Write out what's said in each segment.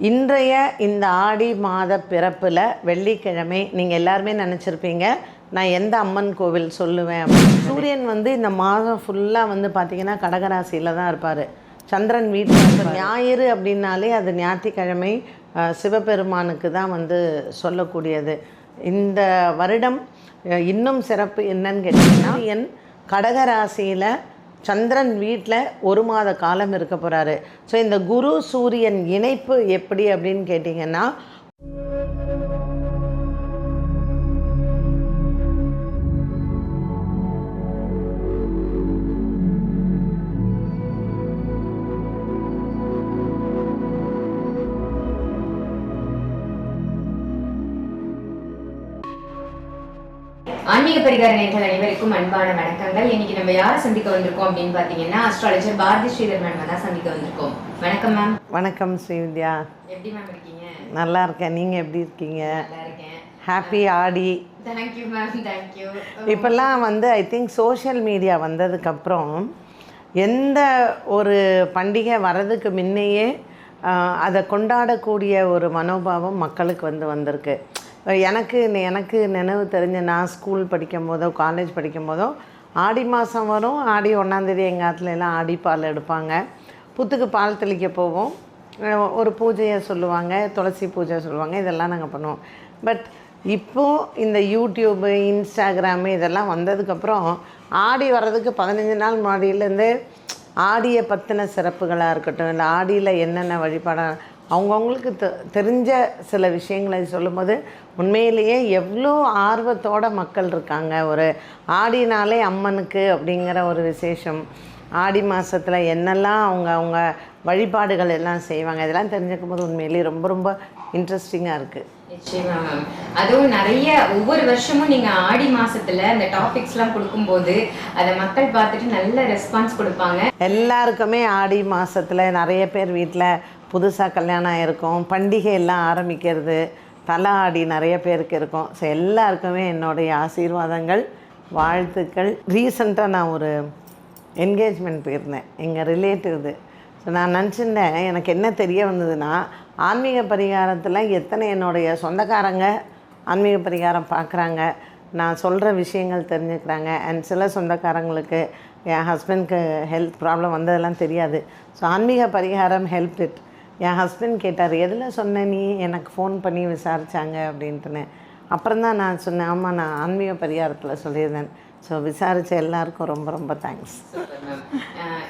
இன்றைய இந்த ஆடி மாத பிறப்பில் வெள்ளிக்கிழமை நீங்கள் எல்லாருமே நினச்சிருப்பீங்க நான் எந்த அம்மன் கோவில் சொல்லுவேன் அப்படின்னு. சூரியன் வந்து இந்த மாதம் ஃபுல்லாக வந்து பார்த்திங்கன்னா கடகராசியில் தான் இருப்பார். சந்திரன் வீட்டில் ஞாயிறு அப்படின்னாலே அது ஞாயிற்றுக்கிழமை சிவபெருமானுக்கு தான் வந்து சொல்லக்கூடியது. இந்த வருடம் இன்னும் சிறப்பு என்னன்னு கேட்டிங்கன்னா என் கடகராசியில் சந்திரன் வீட்டில் ஒரு மாத காலம் இருக்க போகிறாரு. ஸோ இந்த குரு சூரியன் இணைப்பு எப்படி அப்படின்னு கேட்டிங்கன்னா, ஆன்மீக பரிகார நேயர்கள் அனைவருக்கும் அன்பான வணக்கங்கள். இன்னைக்கு நம்ம யாரை சந்திக்க வந்திருக்கோம் அப்படின்னு பாத்தீங்கன்னா அஸ்ட்ராலஜர் பாரதி ஸ்ரீதர் மேம் தான் சந்திக்க வந்திருக்கோம். வணக்கம் மேம். வணக்கம் ஸ்ரீவித்யா. எப்படி மேம் இருக்கீங்க? நல்லா இருக்கேன். நீங்கள் எப்படி இருக்கீங்க? நல்லா இருக்கேன். ஹாப்பி ஆடி. Thank you ma'am, thank you. இப்போல்லாம் வந்து ஐ திங்க் சோஷியல் மீடியா வந்ததுக்கப்புறம் எந்த ஒரு பண்டிகை வர்றதுக்கு முன்னையே அதை கொண்டாடக்கூடிய ஒரு மனோபாவம் மக்களுக்கு வந்திருக்கு. எனக்கு நினைவு தெரிஞ்ச நான் ஸ்கூல் படிக்கும் போதோ காலேஜ் படிக்கும் போதோ ஆடி மாதம் வரும். ஆடி 1ஆம் எங்கள் ஆற்றுல எல்லாம் ஆடி பால் எடுப்பாங்க. புத்துக்கு பால் தெளிக்க போவோம். ஒரு பூஜையை சொல்லுவாங்க, துளசி பூஜை சொல்லுவாங்க. இதெல்லாம் நாங்கள் பண்ணுவோம். பட் இப்போது இந்த யூடியூப்பு, இன்ஸ்டாகிராமு இதெல்லாம் வந்ததுக்கப்புறம் ஆடி வர்றதுக்கு 15 நாள் முன்னாடியிலேருந்து ஆடியை பற்றின சிறப்புகளாக இருக்கட்டும், இல்லை ஆடியில் என்னென்ன வழிபாடாக அவங்கவுங்களுக்கு தெரிஞ்ச சில விஷயங்களை சொல்லும்போது உண்மையிலேயே எவ்வளோ ஆர்வத்தோட மக்கள் இருக்காங்க. ஒரு ஆடினாலே அம்மனுக்கு அப்படிங்கிற ஒரு விசேஷம். ஆடி மாதத்தில் என்னெல்லாம் அவங்க வழிபாடுகள் எல்லாம் செய்வாங்க. இதெல்லாம் தெரிஞ்சுக்கும் போது உண்மையிலேயே ரொம்ப ரொம்ப இன்ட்ரெஸ்டிங்காக இருக்குது. நிச்சயமா மேம். அதுவும் நிறைய ஒவ்வொரு வருஷமும் நீங்கள் ஆடி மாதத்தில் அந்த டாபிக்ஸ்லாம் கொடுக்கும்போது அதை மக்கள் பார்த்துட்டு நல்ல ரெஸ்பான்ஸ் கொடுப்பாங்க. எல்லாருக்குமே ஆடி மாதத்தில் நிறைய பேர் வீட்டில் புதுசாக கல்யாணம் ஆகிருக்கும், பண்டிகை எல்லாம் ஆரம்பிக்கிறது, தலை ஆடி நிறைய பேருக்கு இருக்கும். ஸோ எல்லாருக்குமே என்னுடைய ஆசீர்வாதங்கள், வாழ்த்துக்கள். ரீசண்டாக நான் ஒரு என்கேஜ்மெண்ட் போயிருந்தேன், எங்கள் ரிலேட்டிவ்து. ஸோ நான் நினச்சிருந்தேன், எனக்கு என்ன தெரிய வந்ததுன்னா, ஆன்மீக பரிகாரத்தில் எத்தனை என்னுடைய சொந்தக்காரங்க ஆன்மீக பரிகாரம் பார்க்குறாங்க, நான் சொல்கிற விஷயங்கள் தெரிஞ்சுக்கிறாங்க. அண்ட் சில சொந்தக்காரங்களுக்கு என் ஹஸ்பண்ட்க்கு ஹெல்த் ப்ராப்ளம் வந்ததெல்லாம் தெரியாது. ஸோ ஆன்மீக பரிகாரம் ஹெல்ப் இட். என் ஹஸ்பண்ட் கேட்டார், எதில் சொன்ன நீ, எனக்கு ஃபோன் பண்ணி விசாரித்தாங்க அப்படின்ட்டுன்னு. அப்புறம் தான் நான் சொன்னேன், ஆமாம் நான் ஆன்மீக பரிகாரத்தில் சொல்லியிருந்தேன். ஸோ விசாரித்த எல்லாருக்கும் ரொம்ப ரொம்ப தேங்க்ஸ்.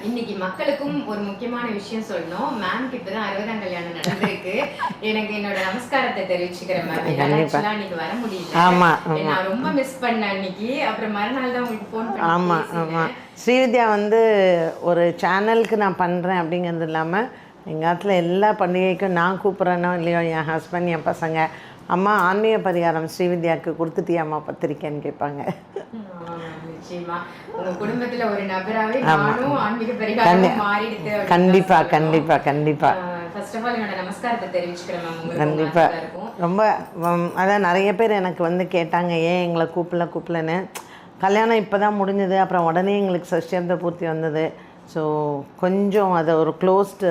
இன்னைக்கு மக்களுக்கும் ஒரு முக்கியமான விஷயம் சொல்லணும். மேம் கிட்ட தான் 60ஆம் கல்யாணம் நடந்திருக்கு. எனக்கு என்னோட நமஸ்காரத்தை தெரிவிச்சுக்கிறேன் மேம். இன்னைக்கு வர முடியல. ஆமாம், நான் ரொம்ப மிஸ் பண்ணேன் அன்னைக்கு. அப்புறம் மறுநாள் தான் உங்களுக்கு ஃபோன் பண்ணி. ஆமாம் ஆமாம். ஸ்ரீவித்யா வந்து ஒரு சேனலுக்கு நான் பண்ணுறேன் அப்படிங்கிறது இல்லாமல் எங்கள் ஆற்றுல எல்லா பண்டிகைக்கும் நான் கூப்பிட்றேனோ இல்லையோ என் ஹஸ்பண்ட், என் பசங்க, அம்மா ஆன்மீக பரிகாரம் ஸ்ரீவித்யாவுக்கு கொடுத்துட்டியாம்மா பத்திரிக்கைன்னு கேட்பாங்க. கண்டிப்பாக கண்டிப்பாக கண்டிப்பாக கண்டிப்பாக. ரொம்ப அதான் நிறைய பேர் எனக்கு வந்து கேட்டாங்க, ஏன் எங்களை கூப்பிடலன்னு. கல்யாணம் இப்போ தான் முடிஞ்சது, அப்புறம் உடனே எங்களுக்கு சஷ்டியந்த பூர்த்தி வந்தது. ஸோ கொஞ்சம் அதை ஒரு க்ளோஸ்டு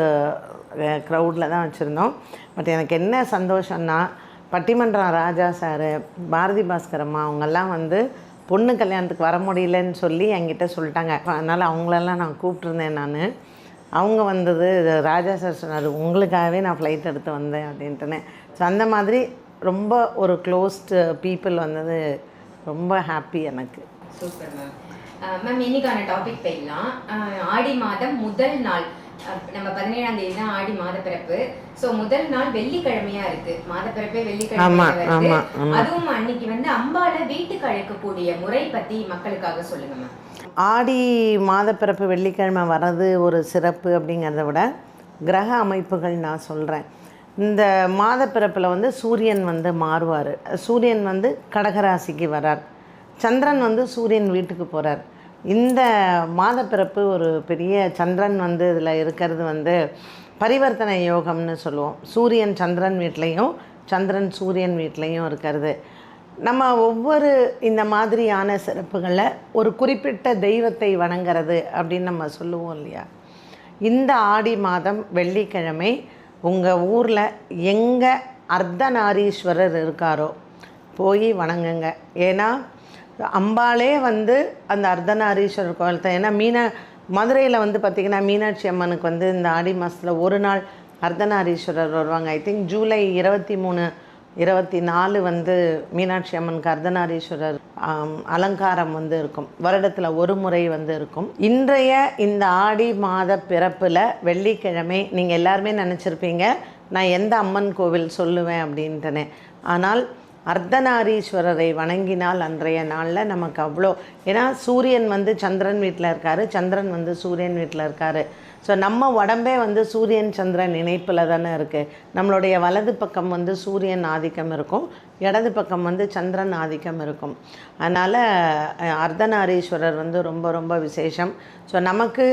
க்ரௌடில் தான் வச்சுருந்தோம். பட் எனக்கு என்ன சந்தோஷம்னா, பட்டிமன்றம் ராஜா சார், பாரதி பாஸ்கர் அம்மா அவங்கெல்லாம் வந்து பொண்ணு கல்யாணத்துக்கு வர முடியலன்னு சொல்லி என்கிட்ட சொல்லிட்டாங்க. அதனால் அவங்களெல்லாம் நான் கூப்பிட்ருந்தேன். அவங்க வந்தது ராஜா சார் சொன்னார், உங்களுக்காகவே நான் ஃப்ளைட் எடுத்து வந்தேன் அப்படின்ட்டுன்னு. ஸோ அந்த மாதிரி ரொம்ப ஒரு க்ளோஸ்டு பீப்புள் வந்தது ரொம்ப ஹாப்பி எனக்கு. Super ma'am. மேம் இன்னைக்கான டாபிக் போயிடலாம். ஆடி மாதம் முதல் நாள், நம்ம 17ஆம் தேதி தான் ஆடி மாத பிறப்பு. ஸோ முதல் நாள் வெள்ளிக்கிழமையா இருக்கு. மாத பிறப்பே வெள்ளிக்கிழமை வருது. அதுவும் அன்னைக்கு வந்து அம்பாளை வீட்டுக்கு அழைக்கக்கூடிய முறை பத்தி மக்களுக்காக சொல்லுங்க மேம். ஆடி மாத பிறப்பு வெள்ளிக்கிழமை வர்றது ஒரு சிறப்பு அப்படிங்கிறத விட கிரக அமைப்புகள் நான் சொல்கிறேன். இந்த மாத பிறப்பில் வந்து சூரியன் வந்து மாறுவார். சூரியன் வந்து கடகராசிக்கு வரார். சந்திரன் வந்து சூரியன் வீட்டுக்கு போகிறார். இந்த மாத பிறப்பு ஒரு பெரிய சந்திரன் வந்து இதில் இருக்கிறது வந்து பரிவர்த்தனை யோகம்னு சொல்லுவோம். சூரியன் சந்திரன் வீட்லேயும் சந்திரன் சூரியன் வீட்லேயும் இருக்கிறது. நம்ம ஒவ்வொரு இந்த மாதிரியான சிறப்புகளை ஒரு குறிப்பிட்ட தெய்வத்தை வணங்குறது அப்படின்னு நம்ம சொல்லுவோம் இல்லையா. இந்த ஆடி மாதம் வெள்ளிக்கிழமை உங்கள் ஊரில் எங்கே அர்த்தநாரீஸ்வரர் இருக்காரோ போய் வணங்குங்க. ஏன்னா அம்பாளே வந்து அந்த அர்த்தநாரீஸ்வரர் கோயில் தான். ஏன்னா மதுரையில் வந்து பார்த்திங்கன்னா மீனாட்சி அம்மனுக்கு வந்து இந்த ஆடி மாதத்தில் ஒரு நாள் அர்த்தநாரீஸ்வரர் வருவாங்க. ஐ திங்க் ஜூலை 23, 24 வந்து மீனாட்சி அம்மனுக்கு அர்த்தநாரீஸ்வரர் அலங்காரம் வந்து இருக்கும். வருடத்தில் ஒரு முறை வந்து இருக்கும். இன்றைய இந்த ஆடி மாத பிறப்பில் வெள்ளிக்கிழமை நீங்கள் எல்லாருமே நினச்சிருப்பீங்க நான் எந்த அம்மன் கோவில் சொல்லுவேன் அப்படின்ட்டுனே. ஆனால் அர்த்தநாரீஸ்வரரை வணங்கினால் அன்றைய நாளில் நமக்கு அவ்வளோ, ஏன்னா சூரியன் வந்து சந்திரன் வீட்டில் இருக்கார், சந்திரன் வந்து சூரியன் வீட்டில் இருக்கார். ஸோ நம்ம உடம்பே வந்து சூரியன் சந்திரன் இணைப்பில் தானே இருக்குது. நம்மளுடைய வலது பக்கம் வந்து சூரியன் ஆதிக்கம் இருக்கும், இடது பக்கம் வந்து சந்திரன் ஆதிக்கம் இருக்கும். அதனால் அர்த்தநாரீஸ்வரர் வந்து ரொம்ப ரொம்ப விசேஷம். ஸோ நமக்கு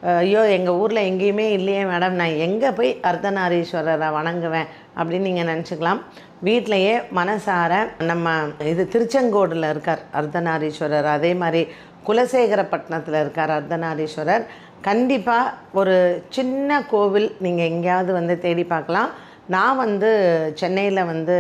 ஐயோ எங்கள் ஊரில் எங்கேயுமே இல்லையே மேடம், நான் எங்கே போய் அர்த்தநாரீஸ்வரரை வணங்குவேன் அப்படின்னு நீங்கள் நினச்சிக்கலாம். வீட்டிலையே மனசார நம்ம இது திருச்செங்கோடில் இருக்கார் அர்த்தநாரீஸ்வரர், அதே மாதிரி குலசேகரப்பட்டினத்தில் இருக்கார் அர்த்தநாரீஸ்வரர். கண்டிப்பாக ஒரு சின்ன கோவில் நீங்கள் எங்கேயாவது வந்து தேடி பார்க்கலாம். நான் வந்து சென்னையில் வந்து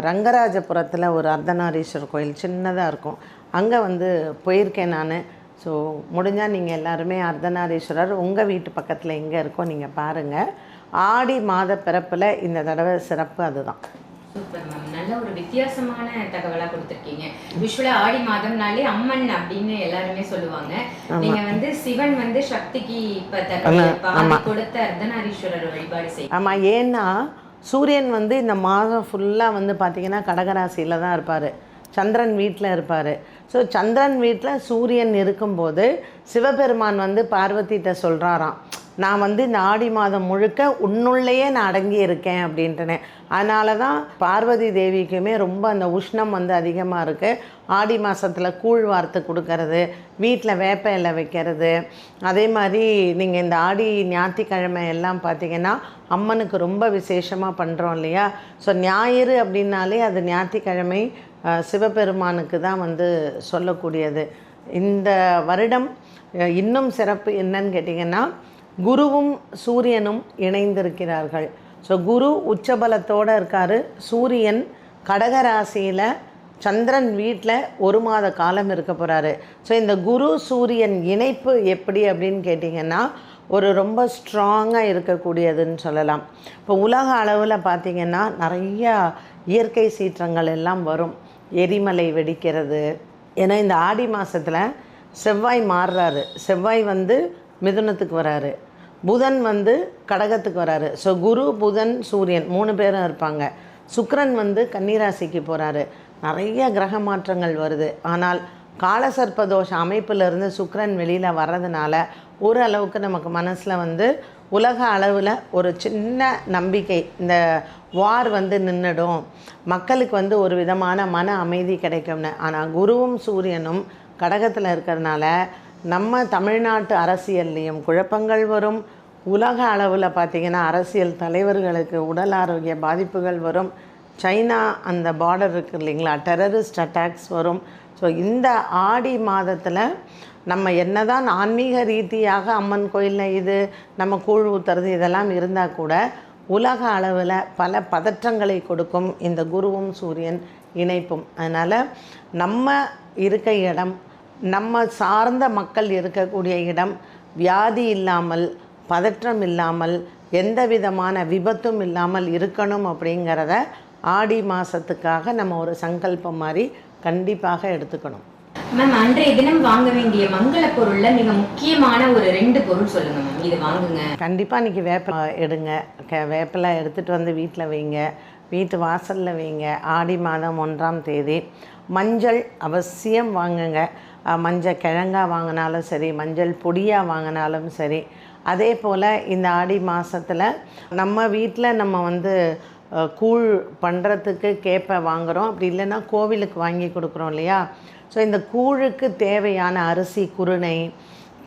ரங்கராஜபுரத்தில் ஒரு அர்த்தநாரீஸ்வரர் கோயில் சின்னதாக இருக்கும், அங்கே வந்து போயிருக்கேன் நான். ஸோ முடிஞ்சால் நீங்கள் எல்லாருமே அர்த்தநாரீஸ்வரர் உங்கள் வீட்டு பக்கத்தில் எங்கே இருக்கோ நீங்கள் பாருங்கள். ஆடி மாத பிறப்பில் இந்த தடவை சிறப்பு அதுதான். சூப்பர் மேம், நல்ல ஒரு வித்தியாசமான தகவலாக கொடுத்துருக்கீங்க. யூஸ்வலா ஆடி மாதம்னாலே அம்மன் அப்படின்னு எல்லாருமே சொல்லுவாங்க. நீங்க வந்து சிவன் வந்து சக்திக்கு கொடுத்த அர்த்தநாரீஸ்வரர் வழிபாடு செய்ய. ஆமாம், ஏன்னா சூரியன் வந்து இந்த மாதம் ஃபுல்லாக வந்து பார்த்திங்கன்னா கடகராசியில் தான் இருப்பார், சந்திரன் வீட்டில் இருப்பார். ஸோ சந்திரன் வீட்டில் சூரியன் இருக்கும்போது சிவபெருமான் வந்து பார்வதிகிட்ட சொல்கிறாராம், நான் வந்து இந்த ஆடி மாதம் முழுக்க உன்னுள்ளேயே நான் அடங்கி இருக்கேன் அப்படின்ட்டுனே. அதனால தான் பார்வதி தேவிக்குமே ரொம்ப அந்த உஷ்ணம் வந்து அதிகமாக இருக்குது. ஆடி மாதத்தில் கூழ் வார்த்து கொடுக்கறது, வீட்டில் வேப்ப இலை வைக்கிறது, அதே மாதிரி நீங்கள் இந்த ஆடி ஞாயிற்றுக்கிழமை எல்லாம் பார்த்திங்கன்னா அம்மனுக்கு ரொம்ப விசேஷமாக பண்ணுறோம் இல்லையா. ஸோ ஞாயிறு அப்படின்னாலே அது ஞாயிற்றுக்கிழமை சிவபெருமானுக்கு தான் வந்து சொல்லக்கூடியது. இந்த வருடம் இன்னும் சிறப்பு என்னன்னு கேட்டிங்கன்னா குருவும் சூரியனும் இணைந்திருக்கிறார்கள். ஸோ குரு உச்சபலத்தோடு இருக்கார், சூரியன் கடகராசியில் சந்திரன் வீட்டில் ஒரு மாத காலம் இருக்க போகிறாரு. ஸோ இந்த குரு சூரியன் இணைப்பு எப்படி அப்படின்னு கேட்டிங்கன்னா ஒரு ரொம்ப ஸ்ட்ராங்காக இருக்கக்கூடியதுன்னு சொல்லலாம். இப்போ உலக அளவில் பார்த்திங்கன்னா நிறையா இயற்கை சீற்றங்கள் எல்லாம் வரும், எரிமலை வெடிக்கிறது. ஏன்னா இந்த ஆடி மாதத்தில் செவ்வாய் மாறுறாரு, செவ்வாய் வந்து மிதுனத்துக்கு வராரு, புதன் வந்து கடகத்துக்கு வராரு. ஸோ குரு புதன் சூரியன் 3 பேரும் இருப்பாங்க. சுக்கிரன் வந்து கன்னிராசிக்கு போகிறாரு. நிறைய கிரக மாற்றங்கள் வருது. ஆனால் காலசர்ப்பதோஷ அமைப்பிலிருந்து சுக்கிரன் வெளியில் வர்றதுனால ஓரளவுக்கு நமக்கு மனசில் வந்து உலக அளவில் ஒரு சின்ன நம்பிக்கை, இந்த வார் வந்து நின்றுடும், மக்களுக்கு வந்து ஒரு விதமான மன அமைதி கிடைக்கும்னு. ஆனால் குருவும் சூரியனும் கடகத்தில் இருக்கிறதுனால நம்ம தமிழ்நாட்டு அரசியல்லையும் குழப்பங்கள் வரும். உலக அளவில் பார்த்திங்கன்னா அரசியல் தலைவர்களுக்கு உடல் ஆரோக்கிய பாதிப்புகள் வரும். சைனா அந்த பார்டர் இருக்குது இல்லைங்களா, டெரரிஸ்ட் அட்டாக்ஸ் வரும். ஸோ இந்த ஆடி மாதத்தில் நம்ம என்ன தான் ஆன்மீக ரீதியாக அம்மன் கோயிலில் இது நம்ம கூழ் ஊற்றுறது இதெல்லாம் இருந்தால் கூட உலக அளவில் பல பதற்றங்களை கொடுக்கும் இந்த குருவும் சூரியன் இணைப்பும். அதனால் நம்ம இருக்க இடம், நம்ம சார்ந்த மக்கள் இருக்கக்கூடிய இடம் வியாதி இல்லாமல், பதற்றம் இல்லாமல், எந்த விதமான விபத்தும் இல்லாமல் இருக்கணும் அப்படிங்கிறத ஆடி மாதத்துக்காக நம்ம ஒரு சங்கல்பம் மாதிரி கண்டிப்பாக எடுத்துக்கணும். மேம், அன்றைய தினம் வாங்க வேண்டிய மங்கள பொருளில் மிக முக்கியமான ஒரு 2 பொருள் சொல்லுங்கள் மேம், இது வாங்குங்க. கண்டிப்பாக இன்றைக்கி வேப்பிலை எடுங்க. வேப்பிலை எடுத்துகிட்டு வந்து வீட்டில் வைங்க, வீட்டு வாசலில் வைங்க. ஆடி மாதம் 1ஆம் தேதி மஞ்சள் அவசியம் வாங்குங்க. மஞ்சள் கிழங்கா வாங்கினாலும் சரி, மஞ்சள் பொடியாக வாங்கினாலும் சரி. அதே போல் இந்த ஆடி மாதத்தில் நம்ம வீட்டில் நம்ம வந்து கூழ் பண்ணுறதுக்கு கேப்பை வாங்குகிறோம், அப்படி இல்லைன்னா கோவிலுக்கு வாங்கி கொடுக்குறோம் இல்லையா. ஸோ இந்த கூழுக்கு தேவையான அரிசி, குருணை,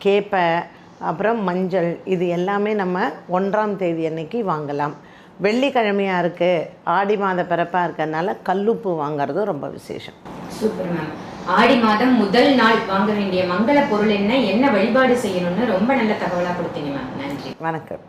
கேப்பை, அப்புறம் மஞ்சள், இது எல்லாமே நம்ம 1ஆம் தேதி அன்னைக்கு வாங்கலாம். வெள்ளிக்கிழமையாக இருக்குது, ஆடி மாத பிறப்பாக இருக்கிறதுனால கல்லுப்பு வாங்கிறது ரொம்ப விசேஷம். Super ma'am. ஆடி மாதம் முதல் நாள் வாங்க வேண்டிய மங்கள பொருள் என்ன வழிபாடு செய்யணும்னு ரொம்ப நல்ல தகவலாக கொடுத்தீங்க மேம். நன்றி. வணக்கம்.